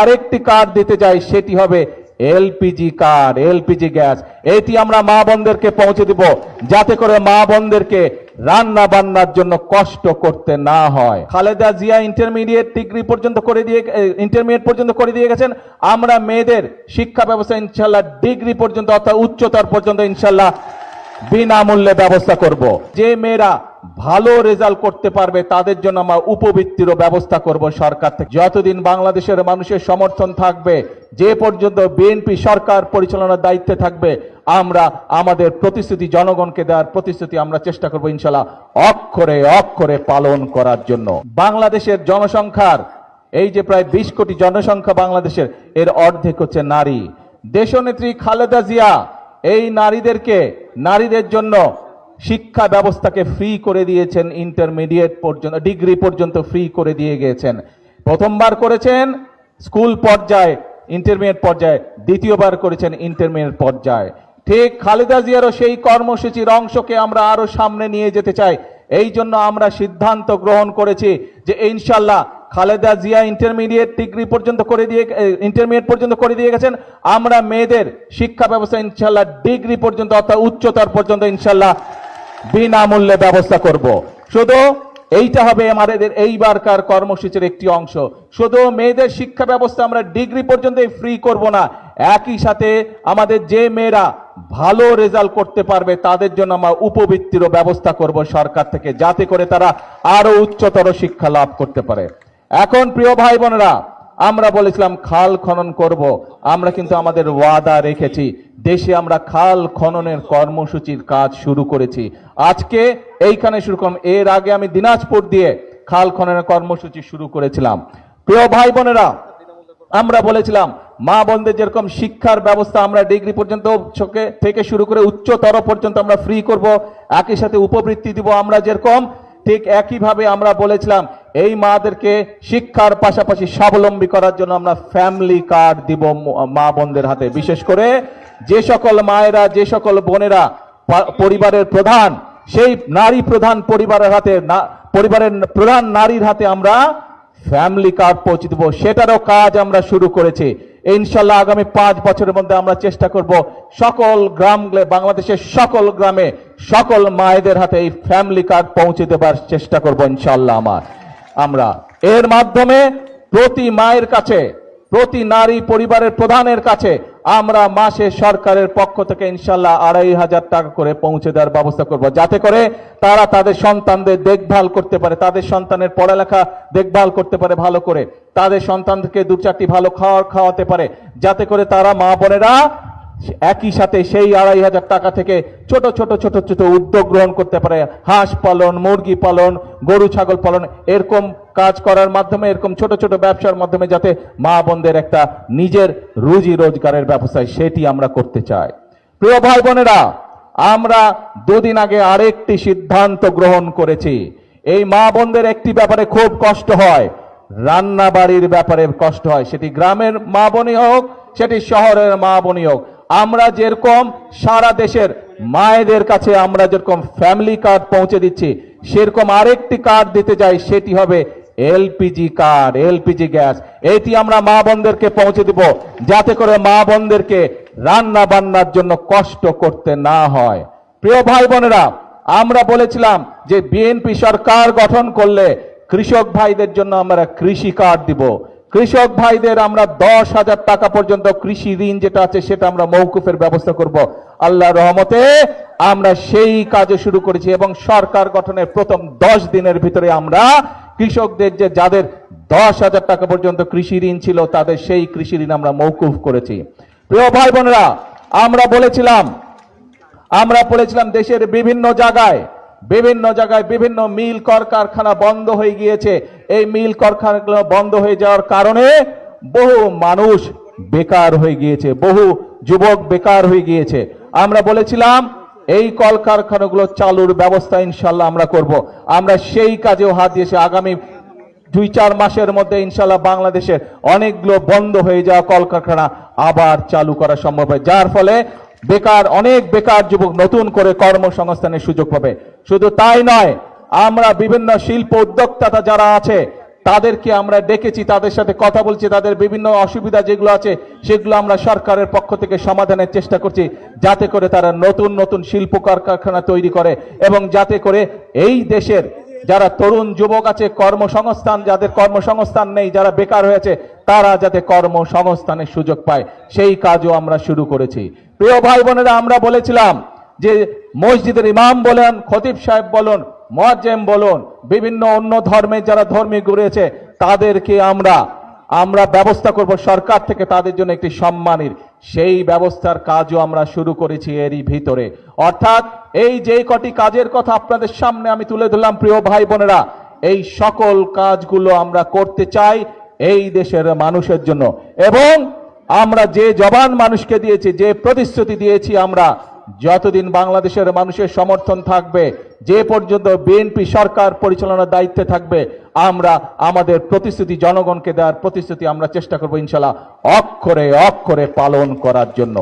আরেকটি কার্ড দিতে চাই, সেটি হবে এলপিজি কার্ড, এলপিজি গ্যাস। এটি আমরা মা বোনদেরকে পৌঁছে দিব, যাতে করে মা বোনদেরকে রান্না বান্নার জন্য কষ্ট করতে না হয়। খালেদা জিয়া ইন্টারমিডিয়েট পর্যন্ত করে দিয়ে গেছেন। আমরা মেয়েদের শিক্ষা ব্যবস্থা ইনশাল্লাহ ডিগ্রি পর্যন্ত অর্থাৎ উচ্চতর পর্যন্ত ইনশাল্লাহ বিনামূল্যে ব্যবস্থা করব। যে মেয়েরা ভালো রেজাল্ট করতে পারবে তাদের জন্য আমরা উপবৃত্তিরও ব্যবস্থা করব সরকার থেকে। যতদিন বাংলাদেশের মানুষের সমর্থন থাকবে, যে পর্যন্ত বিএনপি সরকার পরিচালনার দায়িত্বে থাকবে, আমরা আমাদের প্রতিশ্রুতি, জনগণকে দেওয়ার প্রতিশ্রুতি আমরা চেষ্টা করব ইনশাল্লাহ অক্ষরে অক্ষরে পালন করার জন্য। বাংলাদেশের জনসংখ্যার এই যে প্রায় 20 কোটি জনসংখ্যা বাংলাদেশের, এর অর্ধেক হচ্ছে নারী। দেশনেত্রী খালেদা জিয়া এই নারীদের জন্য শিক্ষা ব্যবস্থাকে ফ্রি করে দিয়েছেন, ইন্টারমিডিয়েট পর্যন্ত ডিগ্রি পর্যন্ত ফ্রি করে দিয়ে গিয়েছেন। প্রথমবার করেছেন স্কুল পর্যায়ে, ইন্টারমিডিয়েট পর্যায়ে, দ্বিতীয়বার করেছেন ইন্টারমিডিয়েট পর্যায়ে। ঠিক খালেদা জিয়ারও সেই কর্মসূচির অংশকে আমরা আরো সামনে নিয়ে যেতে চাই। এই জন্য আমরা সিদ্ধান্ত গ্রহণ করেছি যে ইনশাল্লাহ খালেদা জিয়া ইন্টারমিডিয়েট পর্যন্ত করে দিয়ে গেছেন। আমরা মেয়েদের শিক্ষা ব্যবস্থা ইনশাল্লাহ ডিগ্রি পর্যন্ত অর্থাৎ উচ্চতর পর্যন্ত ইনশাল্লাহ বিনামূল্যে ব্যবস্থা করব। শুধু এইটা হবে আমাদের এইবারকার কর্মসূচির একটি অংশ। শুধু মেয়েদের শিক্ষা ব্যবস্থা আমরা ডিগ্রি পর্যন্ত ফ্রি করব না, একই সাথে আমাদের যে মেয়েরা ভালো রেজাল্ট করতে পারবে তাদের জন্য আমরা উপবৃত্তিরও ব্যবস্থা করব সরকার থেকে, যাতে করে তারা আরো উচ্চতর শিক্ষা লাভ করতে পারে। এখন প্রিয় ভাই বোনেরা, আমরা বলেছিলাম খাল খনন করব, আমরা কিন্তু আমাদের ওয়াদা রেখেছি। দেশে আমরা খাল খননের কর্মসূচির কাজ শুরু করেছি। আজকে এইখানে শুরু করলাম, এর আগে আমি দিনাজপুর দিয়ে খাল খননের কর্মসূচি শুরু করেছিলাম। প্রিয় ভাই বোনেরা, আমরা বলেছিলাম মা বোনদের যেরকম শিক্ষার ব্যবস্থা আমরা ডিগ্রি পর্যন্ত থেকে শুরু করে উচ্চতর পর্যন্ত আমরা ফ্রি করব, একই সাথে উপবৃত্তি দিব আমরা যেরকম, ঠিক একইভাবে আমরা বলেছিলাম এই মাদেরকে শিক্ষার পাশাপাশি স্বাবলম্বী করার জন্য আমরা ফ্যামিলি কার্ড দিব মা বোনদের হাতে। বিশেষ করে যে সকল মায়েরা, যে সকল বোনেরা পরিবারের প্রধান, সেই নারী প্রধান পরিবারের প্রধান নারীর হাতে আমরা ফ্যামিলি কার্ড পৌঁছে দেব, সেটারও কাজ আমরা শুরু করেছি। ইনশাল্লাহ আগামী 5 বছরের মধ্যে আমরা চেষ্টা করব সকল বাংলাদেশের সকল গ্রামে সকল মায়েদের হাতে এই ফ্যামিলি কার্ড পৌঁছে দেবার চেষ্টা করব ইনশাল্লাহ। আমরা এর মাধ্যমে প্রতি মায়ের কাছে, প্রতি নারী পরিবারের প্রধানের কাছে আমরা মাসে সরকারের পক্ষ থেকে ইনশাল্লাহ 2500 টাকা করে পৌঁছে দেওয়ার ব্যবস্থা করব, যাতে করে তারা তাদের সন্তানদের দেখভাল করতে পারে, তাদের সন্তানের পড়ালেখা দেখভাল করতে পারে ভালো করে, তাদের সন্তানকে 2-4টি ভালো খাওয়াতে পারে, যাতে করে তারা মা বোনেরা একই সাথে সেই 2500 টাকা থেকে ছোট ছোট উদ্যোগ গ্রহণ করতে পারে। হাঁস পালন, মুরগি পালন, গরু ছাগল পালন, এরকম কাজ করার মাধ্যমে, এরকম ছোট ছোট ব্যবসার মাধ্যমে যাতে মা বোনদের একটা নিজের রুজি রোজগারের ব্যবস্থা, সেটি আমরা করতে চাই। প্রিয় ভাই বোনেরা, আমরা 2 দিন আগে আরেকটি সিদ্ধান্ত গ্রহণ করেছি। এই মা বোনদের একটি ব্যাপারে খুব কষ্ট হয়, রান্না বাড়ির ব্যাপারে কষ্ট হয়, সেটি গ্রামের মা বোনই হোক, সেটি শহরের মা বোনই হোক। আমরা যেরকম সারা দেশের মায়েদের কাছে আমরা যেরকম ফ্যামিলি কার্ড পৌঁছে দিচ্ছি, সেরকম আরেকটি কার্ড দিতে চাই, সেটি হবে এলপিজি কার্ড, এলপিজি গ্যাস। এটি আমরা মা বোনদেরকে পৌঁছে দিব, যাতে করে মা বোনদেরকে রান্না বান্নার জন্য কষ্ট করতে না হয়। প্রিয় ভাই বোনেরা, আমরা বলেছিলাম যে বিএনপি সরকার গঠন করলে কৃষক ভাইদের জন্য আমরা কৃষি কার্ড দিব। কৃষক ভাইদের আমরা 10,000 টাকা পর্যন্ত কৃষি ঋণ যেটা আছে সেটা আমরা মওকুফের ব্যবস্থা করব। আল্লাহর রহমতে আমরা সেই কাজও শুরু করেছি এবং সরকার গঠনের প্রথম 10 দিনের ভিতরে আমরা কৃষকদের যাদের 10,000 টাকা পর্যন্ত কৃষি ঋণ ছিল তাদের সেই কৃষি ঋণ আমরা মওকুফ করেছি। প্রিয় ভাই বোনেরা, আমরা বলেছিলাম দেশের বিভিন্ন জায়গায় বিভিন্ন মিল কলকারখানা বন্ধ হয়ে গিয়েছে। এই মিল কলকারখানা বন্ধ হয়ে যাওয়ার কারণে বহু মানুষ বেকার হয়ে গিয়েছে, বহু যুবক বেকার হয়ে গিয়েছে। আমরা বলেছিলাম এই কলকারখানাগুলো চালুর ব্যবস্থা ইনশাল্লাহ আমরা করব। আমরা সেই কাজেও হাত দিয়েছি। আগামী 2-4 মাসের মধ্যে ইনশাল্লাহ বাংলাদেশের অনেকগুলো বন্ধ হয়ে যাওয়া কলকারখানা আবার চালু করা সম্ভব হয়, যার ফলে অনেক বেকার যুবক নতুন করে কর্মসংস্থানের সুযোগ পাবে। শুধু তাই নয়, আমরা বিভিন্ন শিল্প উদ্যোক্তা যারা আছে তাদেরকে আমরা ডেকেছি, তাদের সাথে কথা বলছি, তাদের বিভিন্ন অসুবিধা যেগুলো আছে সেগুলো আমরা সরকারের পক্ষ থেকে সমাধানের চেষ্টা করছি, যাতে করে তারা নতুন নতুন শিল্প কারখানা তৈরি করে এবং যাতে করে এই দেশের যারা তরুণ যুবক আছে কর্মসংস্থান, যাদের কর্মসংস্থান নেই, যারা বেকার হয়েছে, তারা যাতে কর্মসংস্থানের সুযোগ পায়, সেই কাজও আমরা শুরু করেছি। প্রিয় ভাই বোনেরা, আমরা বলেছিলাম যে মসজিদের ইমাম বলেন, খতিব সাহেব বলুন, মুয়াজ্জিম বলুন, বিভিন্ন অন্য ধর্মের যারা ধর্মী রয়েছে তাদেরকে আমরা ব্যবস্থা করব সরকার থেকে তাদের জন্য একটি সম্মানের, সেই ব্যবস্থার কাজও আমরা শুরু করেছি এরই ভিতরে। অর্থাৎ এই যে কটি কাজের কথা আপনাদের সামনে আমি তুলে ধরলাম প্রিয় ভাই বোনেরা, এই সকল কাজগুলো আমরা করতে চাই এই দেশের মানুষের জন্য। এবং আমরা যে জবান মানুষকে দিয়েছি, যে প্রতিশ্রুতি দিয়েছি, আমরা যতদিন বাংলাদেশের মানুষের সমর্থন থাকবে, যে পর্যন্ত বিএনপি সরকার পরিচালনার দায়িত্বে থাকবে, আমরা আমাদের প্রতিশ্রুতি, জনগণকে দেওয়ার প্রতিশ্রুতি আমরা চেষ্টা করব ইনশাআল্লাহ অক্ষরে অক্ষরে পালন করার জন্য।